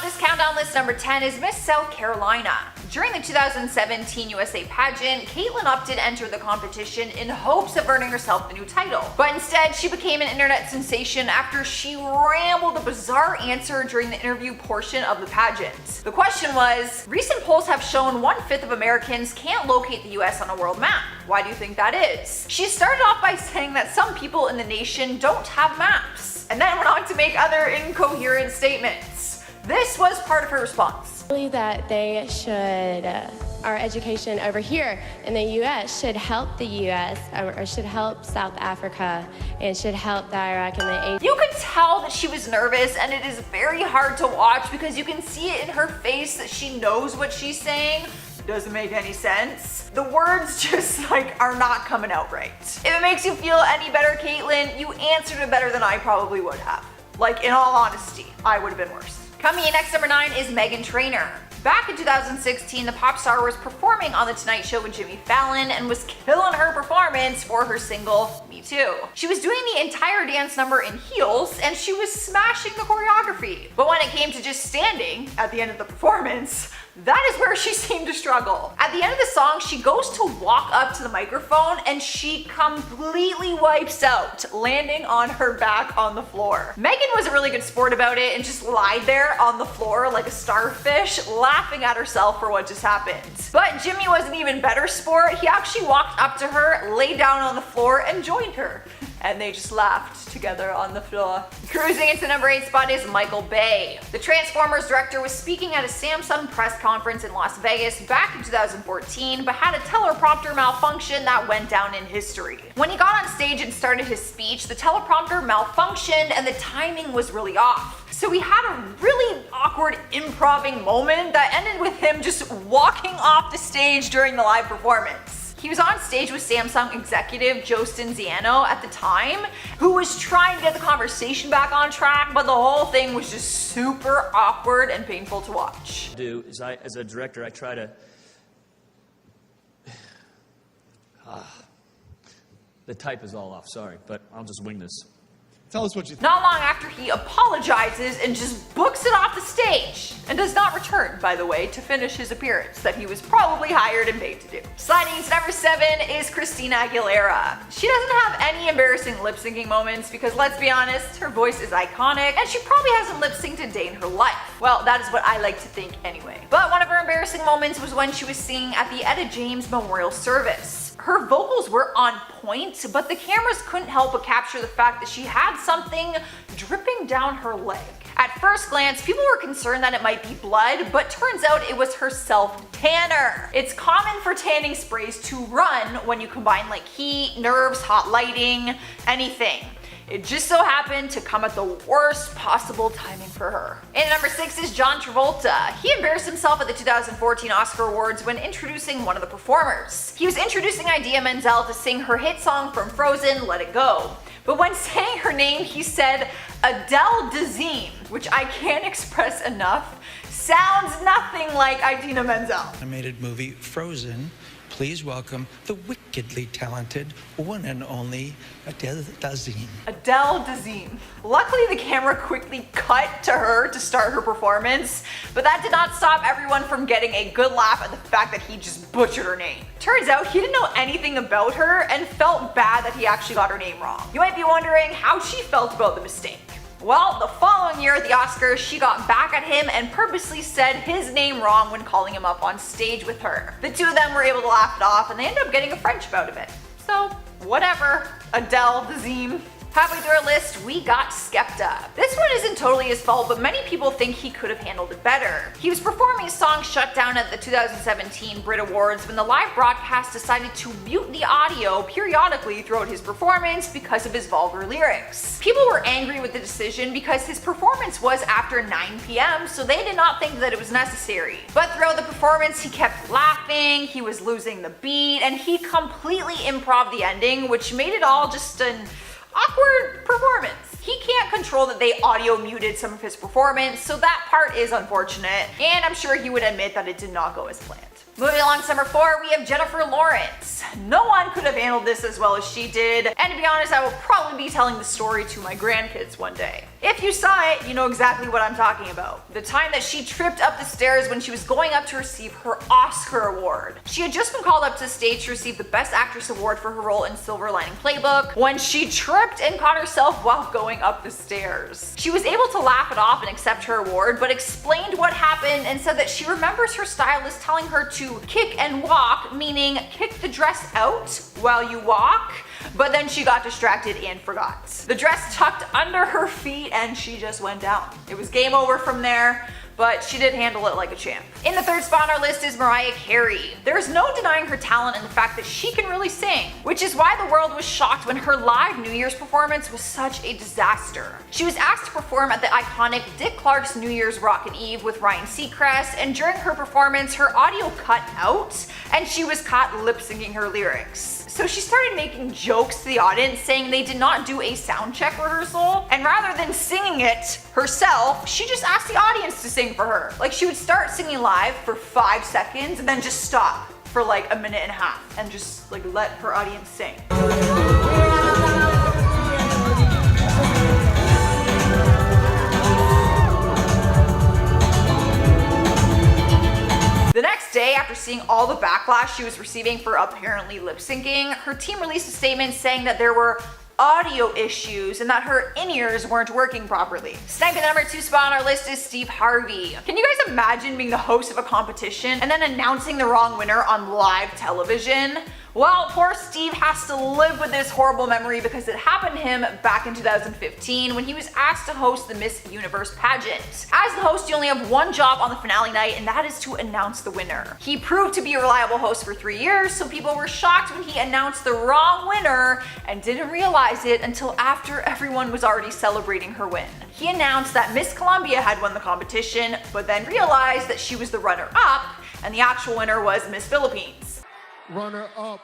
this countdown list, number 10 is Miss South Carolina. During the 2017 USA pageant, Caitlyn opted to enter the competition in hopes of earning herself the new title. But instead, she became an internet sensation after she rambled a bizarre answer during the interview portion of the pageant. The question was, recent polls have shown 1/5 of Americans can't locate the US on a world map. Why do you think that is? She started off by saying that some people in the nation don't have maps, and then went on to make other incoherent statements. This was part of her response. I believe that they should, our education over here in the U.S. should help the U.S. or should help South Africa and should help the Iraq and the You could tell that she was nervous, and it is very hard to watch because you can see it in her face that she knows what she's saying. Doesn't make any sense. The words just are not coming out right. If it makes you feel any better, Caitlyn, you answered it better than I probably would have. In all honesty, I would have been worse. Coming in next, number 9 is Meghan Trainor. Back in 2016, the pop star was performing on The Tonight Show with Jimmy Fallon and was killing her performance for her single, Me Too. She was doing the entire dance number in heels and she was smashing the choreography. But when it came to just standing at the end of the performance, that is where she seemed to struggle. At the end of the song, she goes to walk up to the microphone and she completely wipes out, landing on her back on the floor. Meghan was a really good sport about it and just lied there on the floor like a starfish, laughing at herself for what just happened. But Jimmy was an even better sport. He actually walked up to her, lay down on the floor, and joined her. And they just laughed together on the floor. Cruising into number 8 spot is Michael Bay. The Transformers director was speaking at a Samsung press conference in Las Vegas back in 2014, but had a teleprompter malfunction that went down in history. When he got on stage and started his speech, the teleprompter malfunctioned and the timing was really off. So we had a really awkward improvising moment that ended with him just walking off the stage during the live performance. He was on stage with Samsung executive Justin Ziano at the time, who was trying to get the conversation back on track, but the whole thing was just super awkward and painful to watch. As a director, I try to... The type is all off, sorry, but I'll just wing this. Tell us what you think. Not long after, he apologizes and just books it off the stage, and does not return, by the way, to finish his appearance that he was probably hired and paid to do. Sliding into number 7 is Christina Aguilera. She doesn't have any embarrassing lip syncing moments because, let's be honest, her voice is iconic and she probably hasn't lip synced a day in her life. Well, that is what I like to think anyway. But one of her embarrassing moments was when she was singing at the Etta James Memorial Service. Her vocals were on point, but the cameras couldn't help but capture the fact that she had something dripping down her leg. At first glance, people were concerned that it might be blood, but turns out it was her self-tanner. It's common for tanning sprays to run when you combine heat, nerves, hot lighting, anything. It just so happened to come at the worst possible timing for her. And number 6 is John Travolta. He embarrassed himself at the 2014 Oscar Awards when introducing one of the performers. He was introducing Idina Menzel to sing her hit song from Frozen, Let It Go. But when saying her name, he said Adele Dazeem, which I can't express enough, sounds nothing like Idina Menzel. Animated movie Frozen. Please welcome the wickedly talented one and only Adele Dazeem. Adele Dazeem. Luckily, the camera quickly cut to her to start her performance, but that did not stop everyone from getting a good laugh at the fact that he just butchered her name. Turns out he didn't know anything about her and felt bad that he actually got her name wrong. You might be wondering how she felt about the mistake. Well, the following year at the Oscars, she got back at him and purposely said his name wrong when calling him up on stage with her. The two of them were able to laugh it off and they ended up getting a friendship out of it. So, whatever, Adele Dazeem. Halfway through our list, we got Skepta. This one isn't totally his fault, but many people think he could have handled it better. He was performing his song Shut Down at the 2017 Brit Awards when the live broadcast decided to mute the audio periodically throughout his performance because of his vulgar lyrics. People were angry with the decision because his performance was after 9 p.m., so they did not think that it was necessary. But throughout the performance, he kept laughing, he was losing the beat, and he completely improv the ending, which made it all just an awkward performance. He can't control that they audio muted some of his performance, so that part is unfortunate, and I'm sure he would admit that it did not go as planned. Moving along to number 4, we have Jennifer Lawrence. No one could have handled this as well as she did, and to be honest, I will probably be telling the story to my grandkids one day. If you saw it, you know exactly what I'm talking about. The time that she tripped up the stairs when she was going up to receive her Oscar award. She had just been called up to the stage to receive the Best Actress award for her role in Silver Lining Playbook when she tripped and caught herself while going up the stairs. She was able to laugh it off and accept her award, but explained what happened and said that she remembers her stylist telling her to kick and walk, meaning kick the dress out while you walk, but then she got distracted and forgot. The dress tucked under her feet and she just went down. It was game over from there, but she did handle it like a champ. In the 3rd spot on our list is Mariah Carey. There's no denying her talent and the fact that she can really sing, which is why the world was shocked when her live New Year's performance was such a disaster. She was asked to perform at the iconic Dick Clark's New Year's Rockin' Eve with Ryan Seacrest, and during her performance, her audio cut out and she was caught lip syncing her lyrics. So she started making jokes to the audience saying they did not do a sound check rehearsal, and rather than singing it herself, she just asked the audience to sing for her. Like, she would start singing live for 5 seconds and then just stop for like a minute and a half and just like let her audience sing. The next day, after seeing all the backlash she was receiving for apparently lip syncing, her team released a statement saying that there were audio issues and that her in-ears weren't working properly. Sniping the number 2 spot on our list is Steve Harvey. Can you guys imagine being the host of a competition and then announcing the wrong winner on live television? Well, poor Steve has to live with this horrible memory because it happened to him back in 2015 when he was asked to host the Miss Universe pageant. As the host, you only have one job on the finale night, and that is to announce the winner. He proved to be a reliable host for 3 years, so people were shocked when he announced the wrong winner and didn't realize it until after everyone was already celebrating her win. He announced that Miss Colombia had won the competition, but then realized that she was the runner-up, and the actual winner was Miss Philippines. Runner-up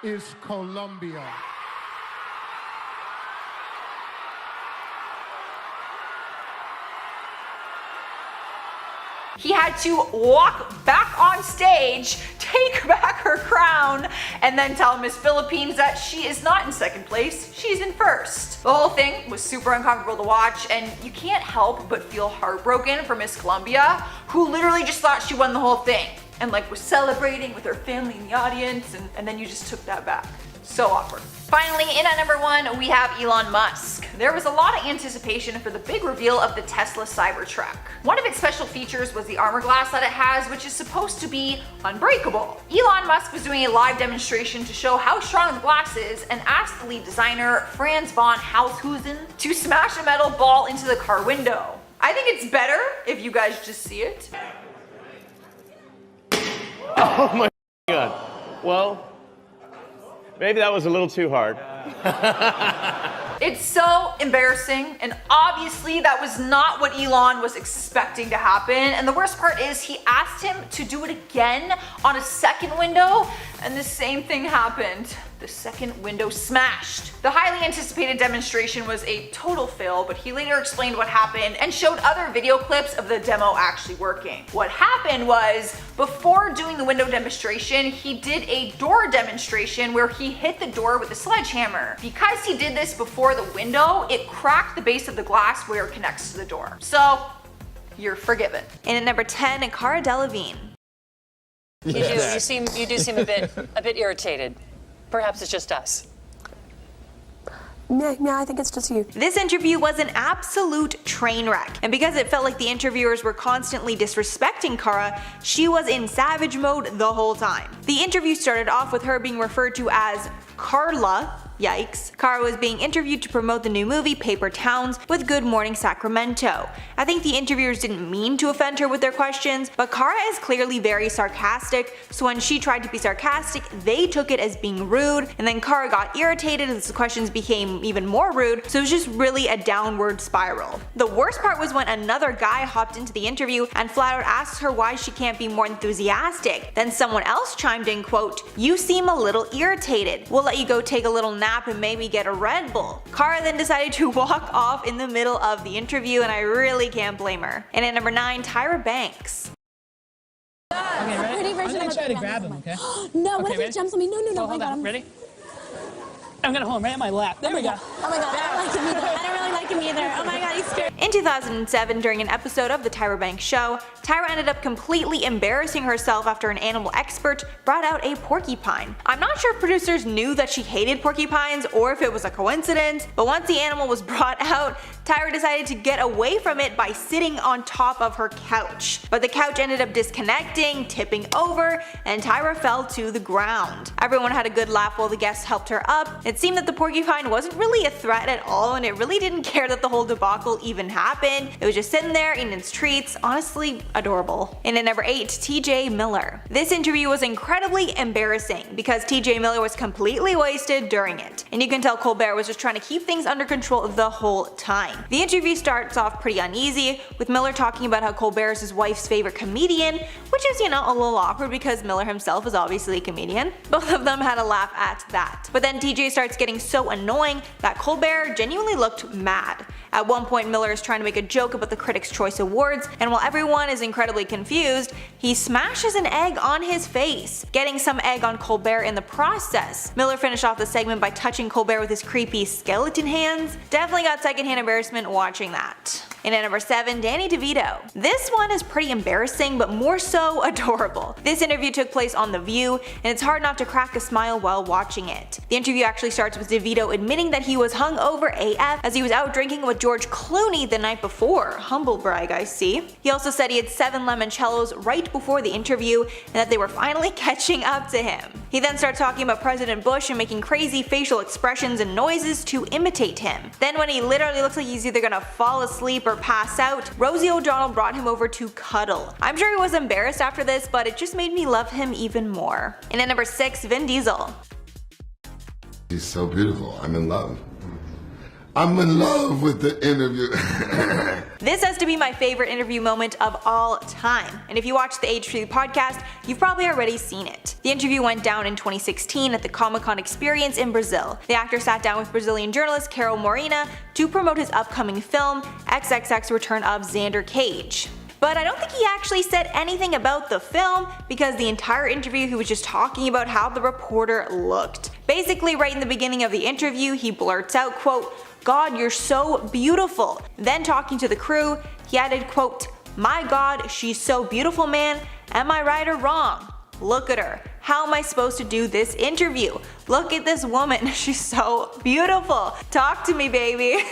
is Colombia. He had to walk back on stage, take back her crown, and then tell Miss Philippines that she is not in 2nd place, she's in 1st. The whole thing was super uncomfortable to watch, and you can't help but feel heartbroken for Miss Colombia, who literally just thought she won the whole thing and like was celebrating with her family in the audience, and then you just took that back. So awkward. Finally, in at number 1, we have Elon Musk. There was a lot of anticipation for the big reveal of the Tesla Cybertruck. One of its special features was the armor glass that it has, which is supposed to be unbreakable. Elon Musk was doing a live demonstration to show how strong the glass is and asked the lead designer, Franz von Haushusen, to smash a metal ball into the car window. I think it's better if you guys just see it. Oh my God. Well, maybe that was a little too hard. It's so embarrassing, and obviously that was not what Elon was expecting to happen, and the worst part is he asked him to do it again on a second window, and the same thing happened. The second window smashed. The highly anticipated demonstration was a total fail, but he later explained what happened and showed other video clips of the demo actually working. What happened was, before doing the window demonstration, he did a door demonstration where he hit the door with a sledgehammer. Because he did this before the window, it cracked the base of the glass where it connects to the door. So, you're forgiven. And at number 10, Cara Delevingne. You do seem a bit irritated. Perhaps it's just us. Yeah, I think it's just you. This interview was an absolute train wreck, and because it felt like the interviewers were constantly disrespecting Cara, she was in savage mode the whole time. The interview started off with her being referred to as Carla. Yikes. Cara was being interviewed to promote the new movie Paper Towns with Good Morning Sacramento. I think the interviewers didn't mean to offend her with their questions, but Cara is clearly very sarcastic, so when she tried to be sarcastic, they took it as being rude, and then Cara got irritated as the questions became even more rude, so it was just really a downward spiral. The worst part was when another guy hopped into the interview and flat out asked her why she can't be more enthusiastic. Then someone else chimed in, quote, "You seem a little irritated. We'll let you go take a little nap and maybe get a Red Bull." Cara then decided to walk off in the middle of the interview, and I really can't blame her. And at number 9, Tyra Banks. Okay, ready? Pretty version I'm gonna of try a to big grab man. him, okay? No, Okay, what if ready? he jumps on me? No, Oh, my hold God. on. Ready? I'm gonna hold him right at my lap. There we go. Oh my God, I don't like him either. I don't really like him either. Oh my God, he's scary. In 2007, during an episode of The Tyra Banks Show, Tyra ended up completely embarrassing herself after an animal expert brought out a porcupine. I'm not sure if producers knew that she hated porcupines or if it was a coincidence, but once the animal was brought out, Tyra decided to get away from it by sitting on top of her couch. But the couch ended up disconnecting, tipping over, and Tyra fell to the ground. Everyone had a good laugh while the guests helped her up. It seemed that the porcupine wasn't really a threat at all, and it really didn't care that the whole debacle even happened. It was just sitting there eating its treats. Honestly, adorable. And at number 8, TJ Miller. This interview was incredibly embarrassing because TJ Miller was completely wasted during it. And you can tell Colbert was just trying to keep things under control the whole time. The interview starts off pretty uneasy, with Miller talking about how Colbert is his wife's favorite comedian, which is, a little awkward because Miller himself is obviously a comedian. Both of them had a laugh at that. But then TJ starts getting so annoying that Colbert genuinely looked mad. At one point, Miller is trying to make a joke about the Critics' Choice Awards, and while everyone is incredibly confused, he smashes an egg on his face, getting some egg on Colbert in the process. Miller finished off the segment by touching Colbert with his creepy skeleton hands. Definitely got secondhand embarrassment watching that. And at number 7, Danny DeVito. This one is pretty embarrassing, but more so adorable. This interview took place on The View, and it's hard not to crack a smile while watching it. The interview actually starts with DeVito admitting that he was hungover AF as he was out drinking with George Clooney the night before. Humble brag, I see. He also said he had 7 limoncellos right before the interview, and that they were finally catching up to him. He then starts talking about President Bush and making crazy facial expressions and noises to imitate him. Then when he literally looks like he's either gonna fall asleep or pass out, Rosie O'Donnell brought him over to cuddle. I'm sure he was embarrassed after this, but it just made me love him even more. And at number 6, Vin Diesel. She's so beautiful. I'm in love. I'm in love with the interview. This has to be my favorite interview moment of all time, and if you watch the H3 podcast, you've probably already seen it. The interview went down in 2016 at the Comic-Con Experience in Brazil. The actor sat down with Brazilian journalist Carol Morena to promote his upcoming film, XXX Return of Xander Cage. But I don't think he actually said anything about the film, because the entire interview he was just talking about how the reporter looked. Basically, right in the beginning of the interview, he blurts out, quote, "God, you're so beautiful." Then talking to the crew, he added, quote, "My God, she's so beautiful, man. Am I right or wrong? Look at her. How am I supposed to do this interview? Look at this woman. She's so beautiful. Talk to me, baby."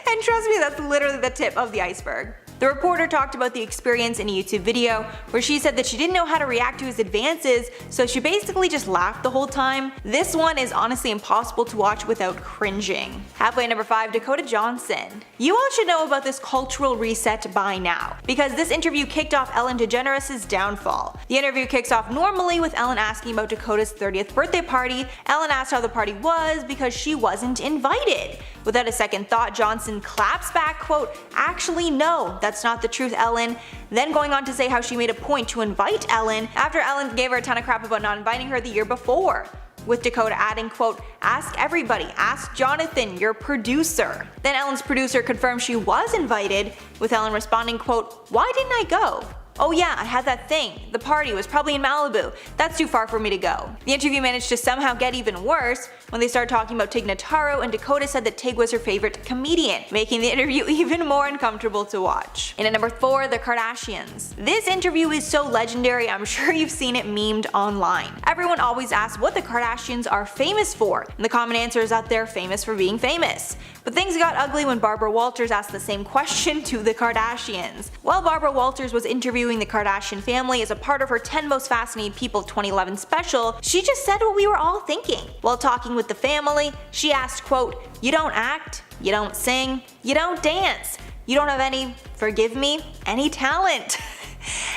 And trust me, that's literally the tip of the iceberg. The reporter talked about the experience in a YouTube video where she said that she didn't know how to react to his advances, so she basically just laughed the whole time. This one is honestly impossible to watch without cringing. Halfway at number 5, Dakota Johnson. You all should know about this cultural reset by now, because this interview kicked off Ellen DeGeneres' downfall. The interview kicks off normally with Ellen asking about Dakota's 30th birthday party. Ellen asked how the party was because she wasn't invited. Without a second thought, Johnson claps back, quote, "Actually no, that's not the truth, Ellen." Then going on to say how she made a point to invite Ellen after Ellen gave her a ton of crap about not inviting her the year before. With Dakota adding, quote, "Ask everybody, ask Jonathan, your producer." Then Ellen's producer confirmed she was invited, with Ellen responding, quote, "Why didn't I go? Oh yeah, I had that thing. The party was probably in Malibu. That's too far for me to go." The interview managed to somehow get even worse when they started talking about Tig Notaro, and Dakota said that Tig was her favorite comedian, making the interview even more uncomfortable to watch. And at number 4, the Kardashians. This interview is so legendary, I'm sure you've seen it memed online. Everyone always asks what the Kardashians are famous for, and the common answer is that they're famous for being famous. But things got ugly when Barbara Walters asked the same question to the Kardashians. While Barbara Walters was interviewing the Kardashian family as a part of her 10 Most Fascinating People 2011 special, she just said what we were all thinking. While talking with the family, she asked, quote, "You don't act, you don't sing, you don't dance, you don't have any, forgive me, any talent."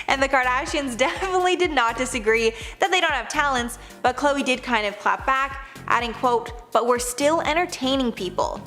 And the Kardashians definitely did not disagree that they don't have talents, but Khloe did kind of clap back, adding, quote, "But we're still entertaining people."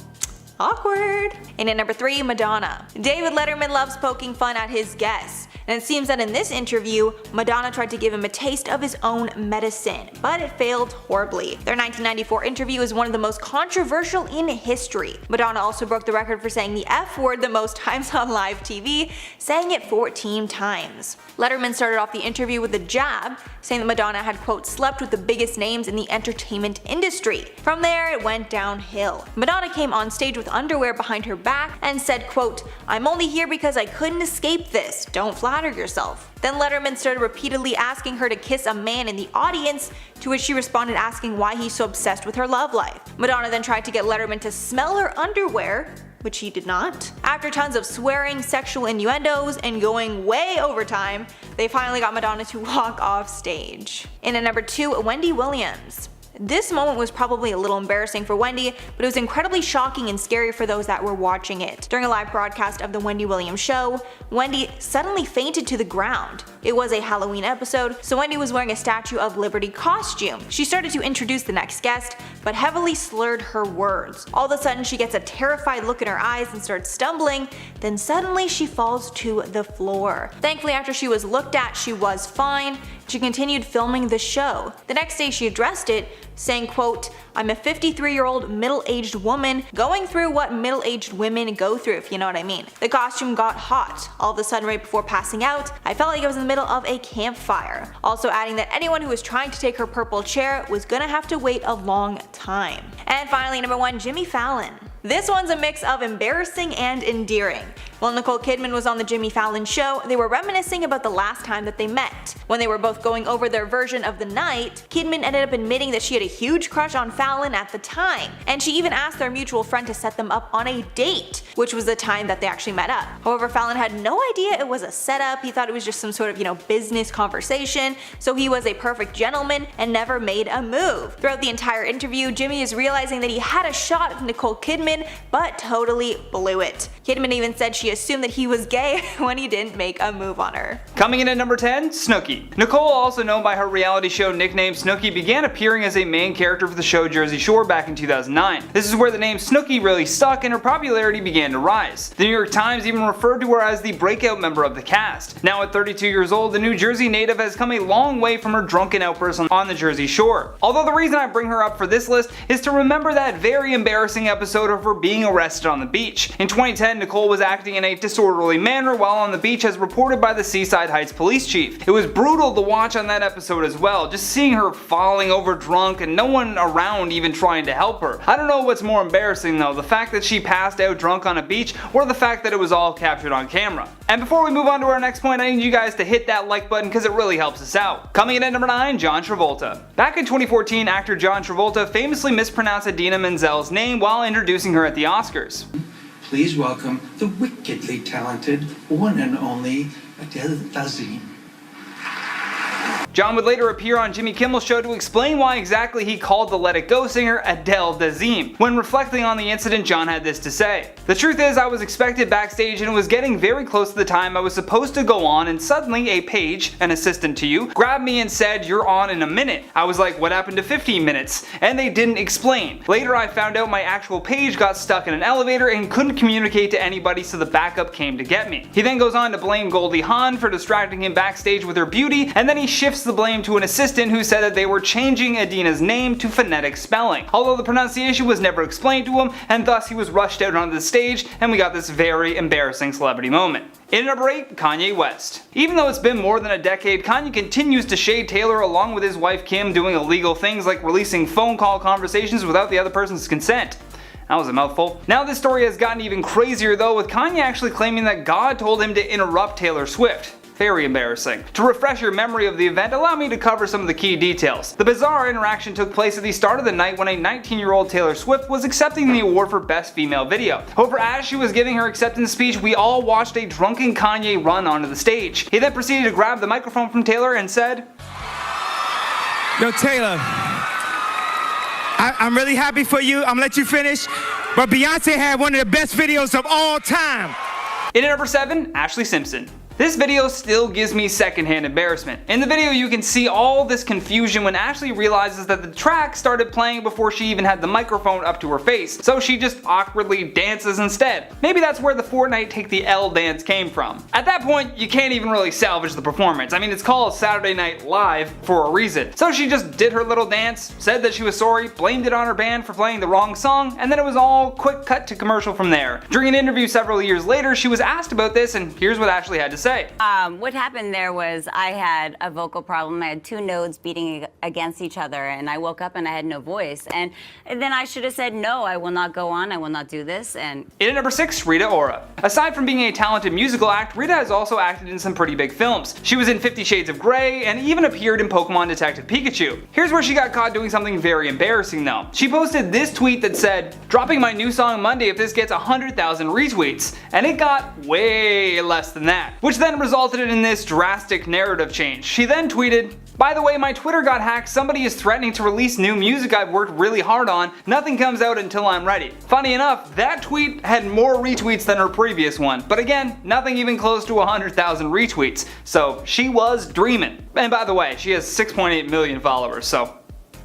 Awkward. And at number 3, Madonna. David Letterman loves poking fun at his guests. And it seems that in this interview, Madonna tried to give him a taste of his own medicine, but it failed horribly. Their 1994 interview is one of the most controversial in history. Madonna also broke the record for saying the F word the most times on live TV, saying it 14 times. Letterman started off the interview with a jab, saying that Madonna had quote slept with the biggest names in the entertainment industry. From there it went downhill. Madonna came on stage with underwear behind her back and said quote, "I'm only here because I couldn't escape this, don't flatter yourself." Then Letterman started repeatedly asking her to kiss a man in the audience, to which she responded asking why he's so obsessed with her love life. Madonna then tried to get Letterman to smell her underwear, which he did not. After tons of swearing, sexual innuendos, and going way over time, they finally got Madonna to walk off stage. In at number 2, Wendy Williams. This moment was probably a little embarrassing for Wendy, but it was incredibly shocking and scary for those that were watching it. During a live broadcast of the Wendy Williams show, Wendy suddenly fainted to the ground. It was a Halloween episode, so Wendy was wearing a Statue of Liberty costume. She started to introduce the next guest, but heavily slurred her words. All of a sudden she gets a terrified look in her eyes and starts stumbling, then suddenly she falls to the floor. Thankfully after she was looked at, she was fine. She continued filming the show. The next day she addressed it, saying quote, "I'm a 53-year-old middle-aged woman going through what middle-aged women go through, if you know what I mean. The costume got hot. All of a sudden right before passing out, I felt like I was in the middle of a campfire." Also adding that anyone who was trying to take her purple chair was gonna have to wait a long time. And finally, number 1, Jimmy Fallon. This one's a mix of embarrassing and endearing. While Nicole Kidman was on the Jimmy Fallon show, they were reminiscing about the last time that they met. When they were both going over their version of the night, Kidman ended up admitting that she had a huge crush on Fallon at the time, and she even asked their mutual friend to set them up on a date, which was the time that they actually met up. However, Fallon had no idea it was a setup. He thought it was just some sort of, business conversation, so he was a perfect gentleman and never made a move. Throughout the entire interview, Jimmy is realizing that he had a shot at Nicole Kidman, but totally blew it. Kidman even said she assumed that he was gay when he didn't make a move on her. Coming in at number 10, Snooki. Nicole, also known by her reality show nickname Snooki, began appearing as a main character for the show Jersey Shore back in 2009. This is where the name Snooki really stuck and her popularity began to rise. The New York Times even referred to her as the breakout member of the cast. Now at 32 years old, the New Jersey native has come a long way from her drunken outbursts on the Jersey Shore. Although the reason I bring her up for this list is to remember that very embarrassing episode of her being arrested on the beach. In 2010, Nicole was acting in a disorderly manner while on the beach as reported by the Seaside Heights police chief. It was brutal to watch on that episode as well, just seeing her falling over drunk and no one around even trying to help her. I don't know what's more embarrassing though, the fact that she passed out drunk on a beach or the fact that it was all captured on camera. And before we move on to our next point, I need you guys to hit that like button because it really helps us out. Coming in at number 9, John Travolta. Back in 2014, actor John Travolta famously mispronounced Idina Menzel's name while introducing her at the Oscars. Please welcome the wickedly talented one and only Adele Dazeem. John would later appear on Jimmy Kimmel's show to explain why exactly he called the Let It Go singer Adele Dazeem. When reflecting on the incident, John had this to say. "The truth is I was expected backstage and it was getting very close to the time I was supposed to go on, and suddenly a page, an assistant to you, grabbed me and said, 'You're on in a minute.' I was like, 'What happened to 15 minutes? And they didn't explain. Later I found out my actual page got stuck in an elevator and couldn't communicate to anybody, so the backup came to get me." He then goes on to blame Goldie Hawn for distracting him backstage with her beauty, and then he shifts the blame to an assistant who said that they were changing Idina's name to phonetic spelling, although the pronunciation was never explained to him, and thus he was rushed out onto the stage and we got this very embarrassing celebrity moment. In at number 8, Kanye West. Even though it's been more than a decade, Kanye continues to shade Taylor along with his wife Kim, doing illegal things like releasing phone call conversations without the other person's consent. That was a mouthful. Now this story has gotten even crazier though, with Kanye actually claiming that God told him to interrupt Taylor Swift. Very embarrassing. To refresh your memory of the event, allow me to cover some of the key details. The bizarre interaction took place at the start of the night when a 19-year-old Taylor Swift was accepting the award for Best Female Video. However, as she was giving her acceptance speech, we all watched a drunken Kanye run onto the stage. He then proceeded to grab the microphone from Taylor and said, "Yo, Taylor, I'm really happy for you. I'm gonna let you finish, but Beyonce had one of the best videos of all time." In at number 7, Ashlee Simpson. This video still gives me secondhand embarrassment. In the video you can see all this confusion when Ashlee realizes that the track started playing before she even had the microphone up to her face, so she just awkwardly dances instead. Maybe that's where the Fortnite Take the L dance came from. At that point, you can't even really salvage the performance. I mean, it's called Saturday Night Live for a reason. So she just did her little dance, said that she was sorry, blamed it on her band for playing the wrong song, and then it was all quick cut to commercial from there. During an interview several years later, she was asked about this, and here's what Ashlee had to say. What happened there was I had a vocal problem. I had two nodes beating against each other, and I woke up and I had no voice. And then I should have said, no, I will not go on, I will not do this. And in at number 6, Rita Ora. Aside from being a talented musical act, Rita has also acted in some pretty big films. She was in 50 Shades of Grey and even appeared in Pokemon Detective Pikachu. Here's where she got caught doing something very embarrassing though. She posted this tweet that said, "Dropping my new song Monday if this gets 100,000 retweets," and it got way less than that, which then resulted in this drastic narrative change. She then tweeted, "By the way, my Twitter got hacked. Somebody is threatening to release new music I've worked really hard on. Nothing comes out until I'm ready." Funny enough, that tweet had more retweets than her previous one, but again, nothing even close to 100,000 retweets. So she was dreaming. And by the way, she has 6.8 million followers, so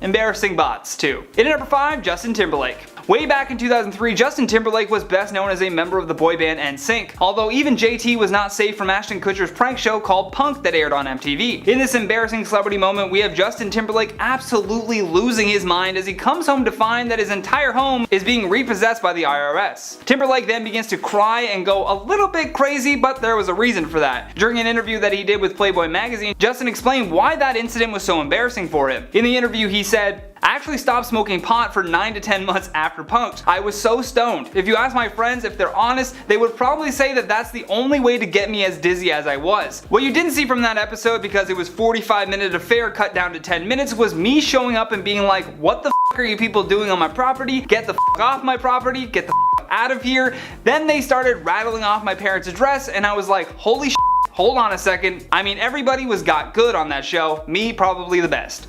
embarrassing bots too. In at number 5, Justin Timberlake. Way back in 2003, Justin Timberlake was best known as a member of the boy band NSYNC, although even JT was not safe from Ashton Kutcher's prank show called Punk that aired on MTV. In this embarrassing celebrity moment, we have Justin Timberlake absolutely losing his mind as he comes home to find that his entire home is being repossessed by the IRS. Timberlake then begins to cry and go a little bit crazy, but there was a reason for that. During an interview that he did with Playboy magazine, Justin explained why that incident was so embarrassing for him. In the interview he said, "I actually stopped smoking pot for 9 to 10 months after Punk'd. I was so stoned. If you ask my friends if they're honest, they would probably say that that's the only way to get me as dizzy as I was." What you didn't see from that episode, because it was 45-minute affair cut down to 10 minutes, was me showing up and being like, "What the f*** are you people doing on my property? Get the f*** off my property, get the f*** out of here." Then they started rattling off my parents' address and I was like, holy shit, hold on a second. I mean, everybody got good on that show, me probably the best.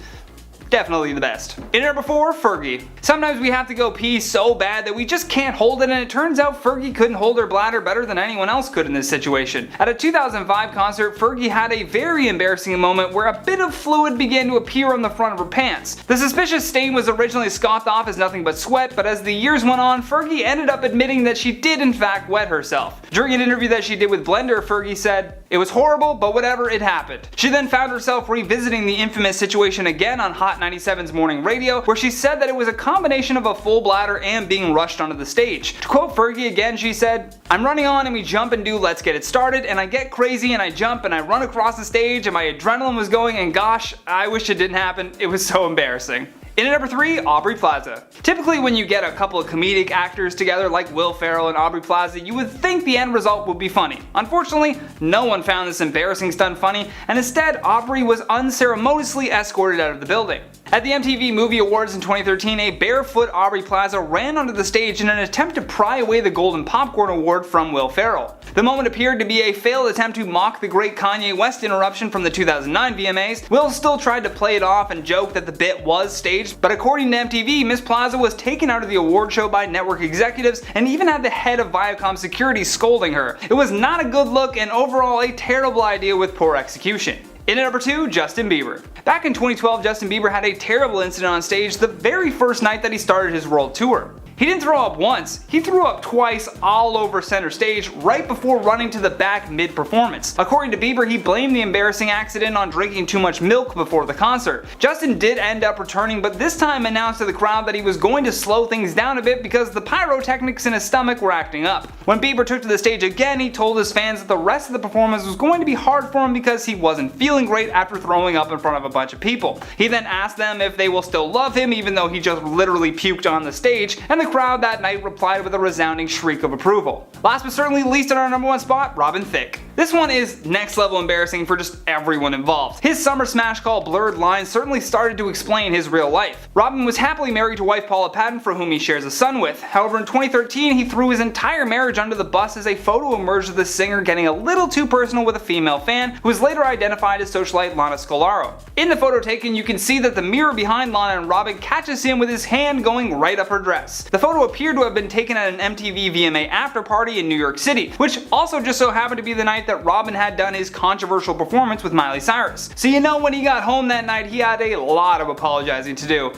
Definitely the best. In at number 4, Fergie. Sometimes we have to go pee so bad that we just can't hold it, and it turns out Fergie couldn't hold her bladder better than anyone else could in this situation. At a 2005 concert, Fergie had a very embarrassing moment where a bit of fluid began to appear on the front of her pants. The suspicious stain was originally scoffed off as nothing but sweat, but as the years went on, Fergie ended up admitting that she did in fact wet herself. During an interview that she did with Blender, Fergie said, "It was horrible, but whatever, it happened." She then found herself revisiting the infamous situation again on Hot 97's Morning Radio, where she said that it was a combination of a full bladder and being rushed onto the stage. To quote Fergie again, she said, "I'm running on and we jump and do Let's Get It Started, and I get crazy and I jump and I run across the stage and my adrenaline was going, and gosh, I wish it didn't happen. It was so embarrassing." In at number 3, Aubrey Plaza. Typically when you get a couple of comedic actors together like Will Ferrell and Aubrey Plaza, you would think the end result would be funny. Unfortunately, no one found this embarrassing stunt funny, and instead Aubrey was unceremoniously escorted out of the building. At the MTV Movie Awards in 2013, a barefoot Aubrey Plaza ran onto the stage in an attempt to pry away the Golden Popcorn Award from Will Ferrell. The moment appeared to be a failed attempt to mock the great Kanye West interruption from the 2009 VMAs. Will still tried to play it off and joke that the bit was staged, but according to MTV, Miss Plaza was taken out of the award show by network executives and even had the head of Viacom security scolding her. It was not a good look and overall a terrible idea with poor execution. In at number 2, Justin Bieber. Back in 2012, Justin Bieber had a terrible incident on stage the very first night that he started his world tour. He didn't throw up once, he threw up twice all over center stage right before running to the back mid-performance. According to Bieber, he blamed the embarrassing accident on drinking too much milk before the concert. Justin did end up returning, but this time announced to the crowd that he was going to slow things down a bit because the pyrotechnics in his stomach were acting up. When Bieber took to the stage again, he told his fans that the rest of the performance was going to be hard for him because he wasn't feeling great after throwing up in front of a bunch of people. He then asked them if they will still love him even though he just literally puked on the stage, and the crowd that night replied with a resounding shriek of approval. Last but certainly least in our number 1 spot, Robin Thicke. This one is next level embarrassing for just everyone involved. His summer smash called Blurred Lines certainly started to explain his real life. Robin was happily married to wife Paula Patton, for whom he shares a son with. However, in 2013 he threw his entire marriage under the bus as a photo emerged of the singer getting a little too personal with a female fan, who was later identified as socialite Lana Scolaro. In the photo taken, you can see that the mirror behind Lana and Robin catches him with his hand going right up her dress. The photo appeared to have been taken at an MTV VMA after party in New York City, which also just so happened to be the night night that Robin had done his controversial performance with Miley Cyrus. So you know when he got home that night he had a lot of apologizing to do.